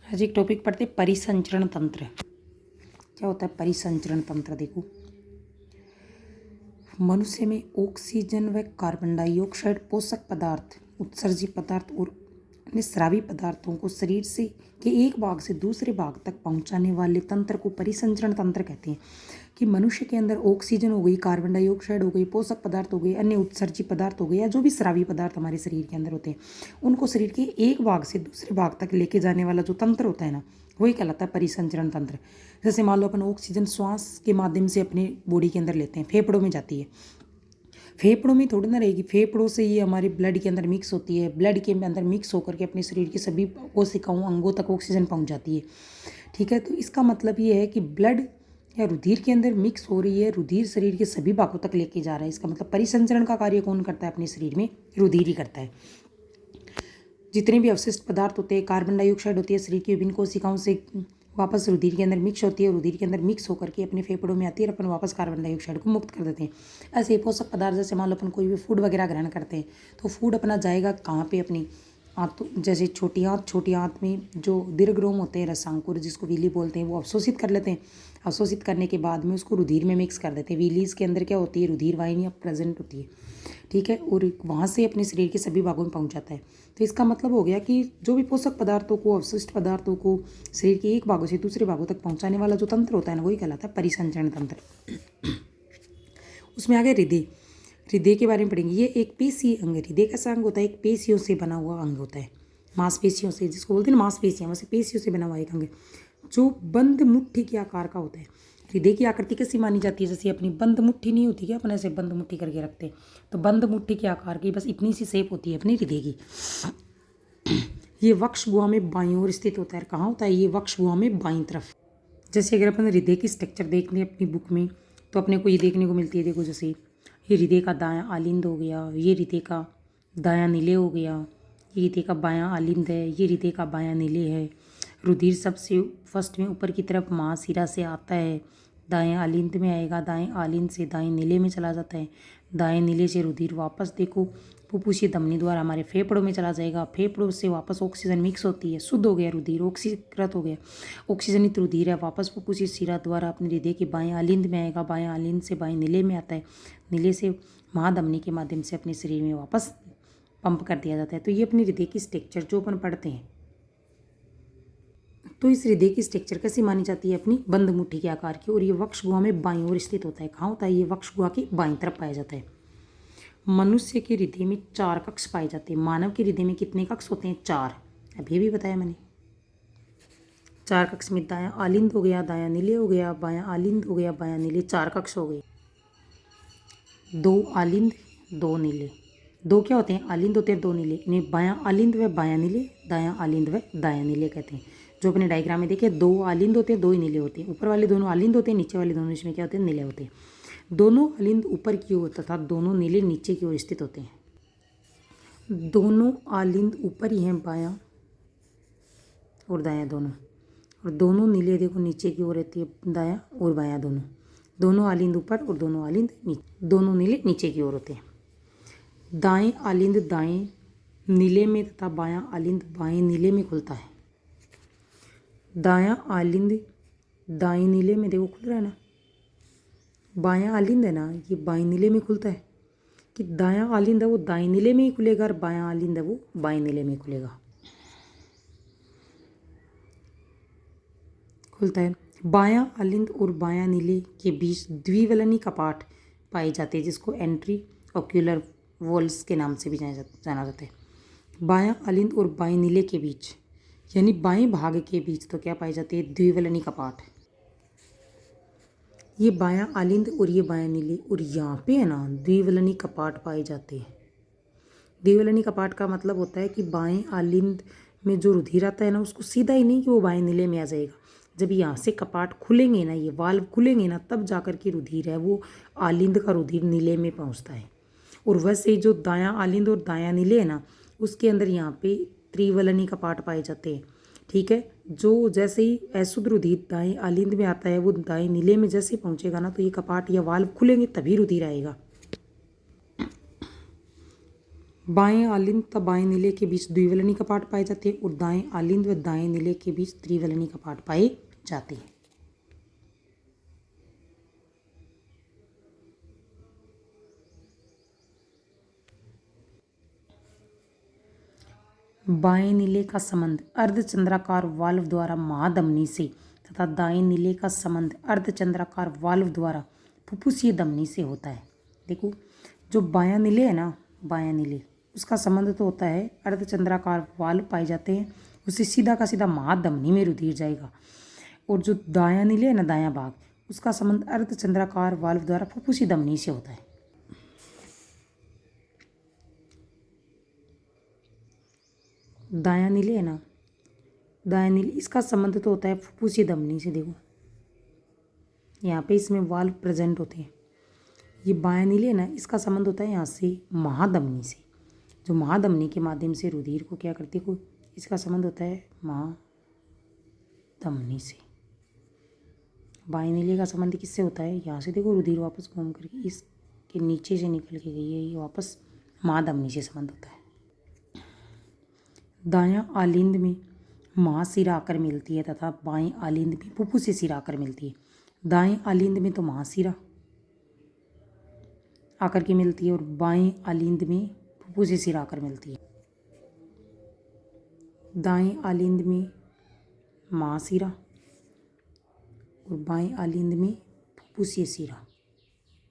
आज एक टॉपिक पढ़ते परिसंचरण तंत्र। क्या होता है परिसंचरण तंत्र? देखो, मनुष्य में ऑक्सीजन व कार्बन डाइऑक्साइड पोषक पदार्थ, उत्सर्जी पदार्थ और अन्य स्रावी पदार्थों को शरीर से के एक भाग से दूसरे भाग तक पहुंचाने वाले तंत्र को परिसंचरण तंत्र कहते हैं। कि मनुष्य के अंदर ऑक्सीजन हो गई, कार्बन डाइऑक्साइड हो गई, पोषक पदार्थ हो गए, अन्य उत्सर्जी पदार्थ हो गए, या जो भी स्रावी पदार्थ हमारे शरीर के अंदर होते हैं, उनको शरीर के एक भाग से दूसरे भाग तक लेके जाने वाला जो तंत्र होता है ना, वही कहलाता है परिसंचरण तंत्र। जैसे मान लो अपन ऑक्सीजन श्वास के माध्यम से अपने बॉडी के अंदर लेते हैं, फेफड़ों में जाती है। फेफड़ों में थोड़ी ना रहेगी, फेफड़ों से ये हमारे ब्लड के अंदर मिक्स होती है, ब्लड के अंदर मिक्स होकर के अपने शरीर के सभी कोशिकाओं अंगों तक ऑक्सीजन पहुंच जाती है। ठीक है, तो इसका मतलब ये है कि ब्लड या रुधिर के अंदर मिक्स हो रही है, रुधिर शरीर के सभी भागों तक लेके जा रहा है। इसका मतलब परिसंचरण का कार्य कौन करता है? अपने शरीर में रुधिर ही करता है। जितने भी अवशिष्ट पदार्थ होते हैं, कार्बन डाइऑक्साइड होती है, शरीर की विभिन्न कोशिकाओं से वापस रुधिर के अंदर मिक्स होती है, रुधिर के अंदर मिक्स होकर के अपने फेफड़ों में आती है और अपन वापस कार्बन डाइऑक्साइड को मुक्त कर देते हैं। ऐसे ही पोषक पदार्थ, जैसे मान लो अपन कोई भी फूड वगैरह ग्रहण करते हैं, तो फूड अपना जाएगा कहाँ पे? अपनी आंत, जैसे छोटी आंत में जो दीर्घरोम होते हैं, रसांकुर जिसको वीली बोलते हैं, वो अवशोषित कर लेते हैं। अवशोषित करने के बाद में उसको रुधिर में मिक्स कर देते हैं। वीलीज के अंदर क्या होती है? रुधिर वाहिनियाँ प्रेजेंट होती है। ठीक है, और वहाँ से अपने शरीर के सभी भागों में पहुँच जाता है। तो इसका मतलब हो गया कि जो भी पोषक पदार्थों को, अवशिष्ट पदार्थों को शरीर के एक भागों से दूसरे भागों तक पहुँचाने वाला जो तंत्र होता है ना, वही कहलाता है परिसंचरण तंत्र। उसमें आ गया हृदय। हृदय के बारे में पढ़ेंगे। ये एक पेशीय अंग है। हृदय कैसा अंग होता है? एक पेशियों से बना हुआ अंग होता है, मांसपेशियों से, जिसको बोलते हैं ना मांसपेशियाँ, वैसे पेशियों से बना हुआ एक अंग है जो बंद मुट्ठी के आकार का होता है। हृदय की आकृति कैसी मानी जाती है? जैसे अपनी बंद मुट्ठी नहीं होती क्या, अपन ऐसे बंद मुट्ठी करके रखते हैं, तो बंद मुट्ठी के आकार की बस इतनी सी शेप होती है अपनी हृदय की। ये वक्ष गुहा में बाईं ओर स्थित होता है। कहाँ होता है ये? वक्ष गुहा में बाईं तरफ। जैसे अगर अपन हृदय की स्ट्रक्चर देख लें अपनी बुक में, तो अपने को ये देखने को मिलती है। देखो, जैसे ये हृदय का दायां आलिंद हो गया, ये हृदय का दायां निलय हो गया, ये हृदय का बायां आलिंद है, ये हृदय का बायां निलय है। रुधिर सबसे फर्स्ट में ऊपर की तरफ महाशिरा से आता है, दाएं आलिंद में आएगा, दाएं आलिंद से दाएं नीले में चला जाता है, दाएं नीले से रुधिर वापस देखो फुफ्फुसी धमनी द्वारा हमारे फेफड़ों में चला जाएगा, फेफड़ों से वापस ऑक्सीजन मिक्स होती है, शुद्ध हो गया रुधिर, ऑक्सीकृत हो गया, ऑक्सीजनित रुधिर है, वापस फुफ्फुसी शिरा द्वारा अपने हृदय के बाएं आलिंद में आएगा, बाएं आलिंद से बाएं नीले में आता है, नीले से महाधमनी के माध्यम से अपने शरीर में वापस पंप कर दिया जाता है। तो ये अपनी हृदय की स्ट्रक्चर जो अपन पढ़ते हैं, तो इस हृदय की स्ट्रक्चर कैसी मानी जाती है? अपनी बंद मुट्ठी के आकार की। और ये वक्ष गुहा में बाईं ओर स्थित होता है। कहाँ होता है? ये वक्ष गुहा की बाईं तरफ पाया जाता है। मनुष्य के हृदय में 4 कक्ष पाए जाते हैं। मानव के हृदय में कितने कक्ष होते हैं? 4। अभी भी बताया मैंने। 4 कक्ष में दायां आलिंद हो गया, दायां नीले हो गया, बायां आलिंद हो गया, बायां नीले, 4 कक्ष हो गए। 2 आलिंद 2 नीले। 2 क्या होते हैं? आलिंद होते हैं, 2 नीले। इन्हें बायां आलिंद व बायां नीले, दायां आलिंद व दायां नीले कहते हैं। जो अपने डायग्राम में देखे, 2 आलिंद होते हैं, 2 ही नीले होते हैं। ऊपर वाले दोनों आलिंद होते हैं, नीचे वाले दोनों इसमें क्या होते हैं? नीले होते हैं। दोनों आलिंद ऊपर की ओर तथा दोनों नीले नीचे की ओर स्थित होते हैं। दोनों आलिंद ऊपर ही हैं, बायां और दायां दोनों, और दोनों नीले देखो नीचे की ओर रहती है, दायां और बायां दोनों। दोनों आलिंद ऊपर और दोनों आलिंद नीचे, दोनों नीले नीचे की ओर होते हैं। दाएं आलिंद दाएं नीले में तथा बायां आलिंद बाएं नीले में खुलता है। दायां आलिंद दाएं नीले में देखो खुल रहा है ना, बायां आलिंद है ना, ये बाएं नीले में खुलता है। कि दायां आलिंद है वो दाएं नीले में ही खुलेगा और बायां आलिंद है वो बाएं नीले में खुलेगा, खुलता है। बायां आलिंद और बायां नीले के बीच द्विवलनी कपाट पाए जाते हैं, जिसको एंट्री ऑक्यूलर वॉल्स के नाम से भी जाना जाता है। बायां आलिंद और बाएं नीले के बीच, यानी बाएं भाग के बीच, तो क्या पाए जाते हैं? द्विवलनी कपाट। ये बायां आलिंद और ये बायां नीले, और यहाँ पे है ना द्विवलनी कपाट पाए जाते हैं। द्विवलनी कपाट का मतलब होता है कि बाएं आलिंद में जो रुधिर आता है ना, उसको सीधा ही नहीं कि वो बाएं नीले में आ जाएगा। जब यहाँ से कपाट खुलेंगे ना, ये वाल्व खुलेंगे ना, तब जाकर के रुधिर है वो आलिंद का रुधिर नीले में पहुँचता है। और वैसे ही जो दायां आलिंद और दायां नीले है ना, उसके अंदर यहाँ पे त्रिवलनी कपाट पाए जाते हैं। ठीक है, जो जैसे ही अशुद्ध रुधिर दाएं आलिंद में आता है, वो दाएं नीले में जैसे पहुँचेगा ना, तो ये कपाट या वाल्व खुलेंगे तभी रुधिर आएगा। बाएं आलिंद तथा बाएं नीले के बीच द्विवलनी कपाट पाए जाते हैं और दाएं आलिंद व दाएं नीले के बीच त्रिवलनी कपाट पाए जाते हैं। बाएं नीले का संबंध अर्धचंद्राकार वाल्व द्वारा महाधमनी से तथा दाएं नीले का संबंध अर्धचंद्राकार वाल्व द्वारा फुफ्फुसीय धमनी से होता है। देखो, जो बायां नीले है ना, बायां नीले, उसका संबंध तो होता है अर्धचंद्राकार वाल्व पाए जाते हैं, उससे सीधा का सीधा महाधमनी में रुधिर जाएगा। और जो दायां नीले है ना, दायां भाग, उसका संबंध अर्धचंद्राकार वाल्व द्वारा फुफ्फुसीय धमनी से होता है। दायां नीले है ना, दायां नीले, इसका संबंध तो होता है फुफ्फुसीय धमनी से। देखो, यहाँ पे इसमें वाल्व प्रेजेंट होते हैं। ये बायां नीले है ना, इसका संबंध होता है यहाँ से महाधमनी से, जो महाधमनी के माध्यम से रुधिर को क्या करती है, इसका संबंध होता है महाधमनी से। बाएं नीले का संबंध किससे होता है, यहाँ से देखो रुधिर वापस घूम करके इसके नीचे से निकल के गई है, ये वापस महाधमनी से संबंध होता है। दायां आलिंद में महाशिरा आकर मिलती है तथा बाएं आलिंद में फुफ्फुसीय शिरा आकर मिलती है। दाएं आलिंद में तो महाशिरा आकर के मिलती है और बाएं आलिंद में फुफ्फुसीय शिरा आकर मिलती है। दाएं आलिंद में महाशिरा और बाएं आलिंद में फुफ्फुसीय शिरा,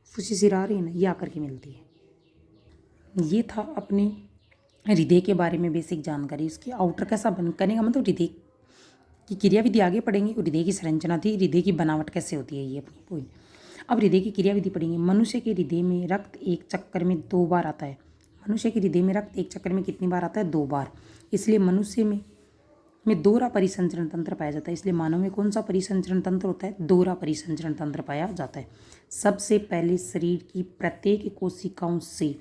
फुफ्फुसीय शिरा आ रही है ना, ये आकर के मिलती है। ये था अपने हृदय के बारे में बेसिक जानकारी। उसकी आउटर कैसा बन करेगा, मतलब हृदय की क्रियाविधि आगे पढ़ेंगे। हृदय की संरचना थी, हृदय की बनावट कैसे होती है, ये अपनी पूरी। अब हृदय की क्रियाविधि पढ़ेंगे। मनुष्य के हृदय में रक्त एक चक्कर में 2 बार आता है। मनुष्य के हृदय में रक्त एक चक्कर में कितनी बार आता है, 2 बार। इसलिए मनुष्य में दोहरा परिसंचरण तंत्र पाया जाता है। इसलिए मानव में कौन सा परिसंचरण तंत्र होता है, दोहरा परिसंचरण तंत्र पाया जाता है। सबसे पहले शरीर की प्रत्येक कोशिकाओं से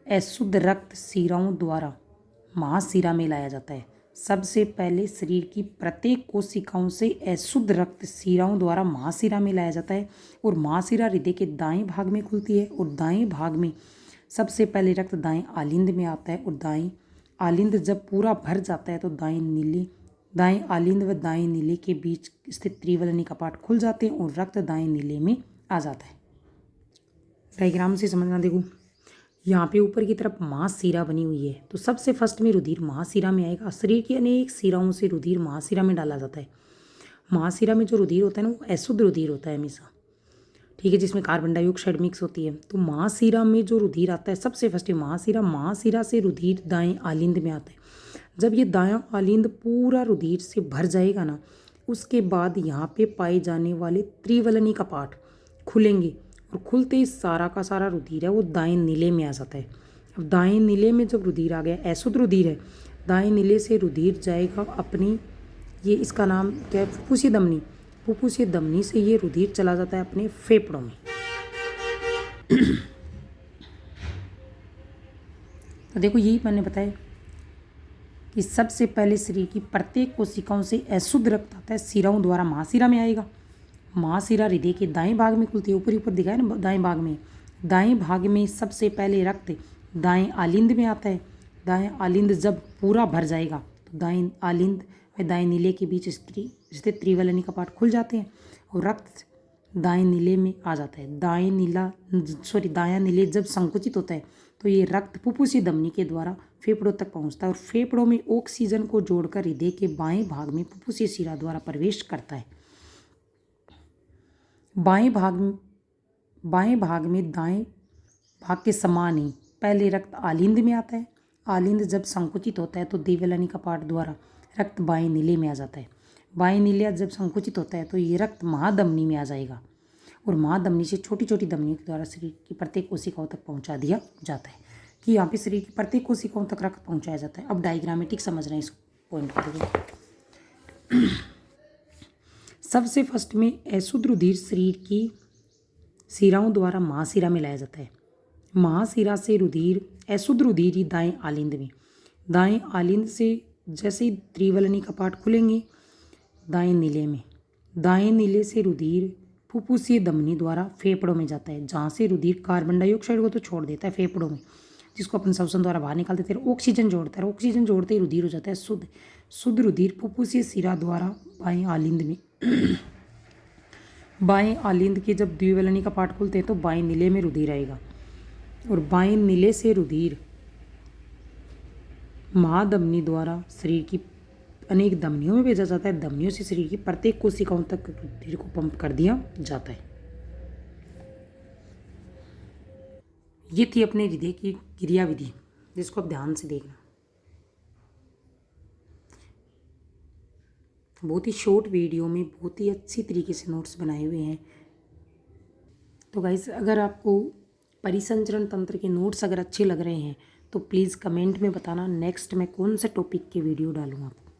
अशुद्ध रक्त शिराओं द्वारा महाशिरा में लाया जाता है। सबसे पहले शरीर की प्रत्येक कोशिकाओं से अशुद्ध रक्त शिराओं द्वारा महाशिरा में लाया जाता है और महाशिरा हृदय के दाएं भाग में खुलती है और दाएं भाग में सबसे पहले रक्त दाएं आलिंद में आता है और दाएं आलिंद जब पूरा भर जाता है तो दाएं आलिंद व दाएं नीले के बीच स्थित त्रिवलनी कपाट खुल जाते हैं और रक्त दाएं नीले में आ जाता है। डायग्राम से समझना। देखो, यहाँ पे ऊपर की तरफ महाशिरा बनी हुई है, तो सबसे फर्स्ट में रुधिर महाशिरा में आएगा। शरीर की अनेक शिराओं से रुधिर महाशिरा में डाला जाता है। महाशिरा में जो रुधिर होता है ना, वो अशुद्ध रुधिर होता है हमेशा, ठीक है, जिसमें कार्बन डाइऑक्साइड मिक्स होती है। तो महाशिरा में जो रुधिर आता है, सबसे फर्स्ट में महाशिरा से रुधिर दाएं आलिंद में आता है। जब ये दायां आलिंद पूरा रुधिर से भर जाएगा ना, उसके बाद यहाँ पे पाए जाने वाले त्रिवलनी कपाट खुलेंगे और खुलते ही सारा का सारा रुधिर है वो दाएं नीले में आ जाता है। अब दाएं नीले में जब रुधिर आ गया, अशुद्ध रुधिर है, दाएं नीले से रुधिर जाएगा अपनी, ये इसका नाम क्या है, फुफ्फुसीय धमनी। फुफ्फुसीय धमनी से ये रुधिर चला जाता है अपने फेफड़ों में। तो देखो, यही मैंने बताया कि सबसे पहले शरीर की प्रत्येक कोशिकाओं से अशुद्ध रक्त आता है, शिराओं द्वारा महाशिरा में आएगा। महाशिरा हृदय के दाएं भाग में खुलती है, ऊपर दिखाया ना, दाएं भाग में। दाएं भाग में सबसे पहले रक्त दाएं आलिंद में आता है। दाएं आलिंद जब पूरा भर जाएगा तो दाएं आलिंद व दाएं नीले के बीच स्थित त्रिवलनी कपाट खुल जाते हैं और रक्त दाएं नीले में आ जाता है। दायां नीले जब संकुचित होता है तो ये रक्त फुफ्फुसीय धमनी के द्वारा फेफड़ों तक पहुंचता है और फेफड़ों में ऑक्सीजन को जोड़कर हृदय के बाएं भाग में फुफ्फुसीय शिरा द्वारा प्रवेश करता है। बाएं भाग में दाएं भाग के समान ही पहले रक्त आलिंद में आता है। आलिंद जब संकुचित होता है तो द्विवलनी कपाट द्वारा रक्त बाएं नीले में आ जाता है। बाएं नीले जब संकुचित होता है तो ये रक्त महाधमनी में आ जाएगा और महाधमनी से छोटी छोटी धमनियों के द्वारा शरीर की प्रत्येक कोशिकाओं तक पहुंचा दिया जाता है। कि यहाँ पे शरीर की प्रत्येक कोशिकाओं तक रक्त पहुंचाया जाता है। अब डायग्रामेटिक समझ रहे हैं इस पॉइंट को। देखो, सबसे फर्स्ट में अशुद्ध रुधिर शरीर की शिराओं द्वारा महाशिरा में लाया जाता है। महाशिरा से रुधिर, अशुद्ध रुधिर ही दाएं आलिंद से जैसे ही त्रिवलनी कपाट खुलेंगे दाएं नीले से रुधिर फुफ्फुसीय धमनी द्वारा फेफड़ों में जाता है, जहाँ से रुधिर कार्बन डाइऑक्साइड को तो छोड़ देता है फेफड़ों में। जिसको अपन श्वसन द्वारा बाहर निकाल देते हैं। ऑक्सीजन जोड़ता है, ऑक्सीजन जोड़ते ही रुधिर हो जाता है शुद्ध। शुद्ध रुधिर फुफ्फुसीय शिरा द्वारा बाएं आलिंद में बाएं आलिंद के जब द्विवलनी का पार्ट खोलते हैं तो बाएं नीले में रुधिर आएगा और बाएं नीले से रुधिर महाधमनी द्वारा शरीर की अनेक धमनियों में भेजा जाता है। धमनियों से शरीर की प्रत्येक कोशिकाओं तक रुधिर को पंप कर दिया जाता है। ये थी अपने हृदय की क्रिया विधि, जिसको आप ध्यान से देखना। बहुत ही शॉर्ट वीडियो में बहुत ही अच्छी तरीके से नोट्स बनाए हुए हैं। तो गाइस, अगर आपको परिसंचरण तंत्र के नोट्स अगर अच्छे लग रहे हैं तो प्लीज़ कमेंट में बताना नेक्स्ट मैं कौन से टॉपिक के वीडियो डालूँ आपको।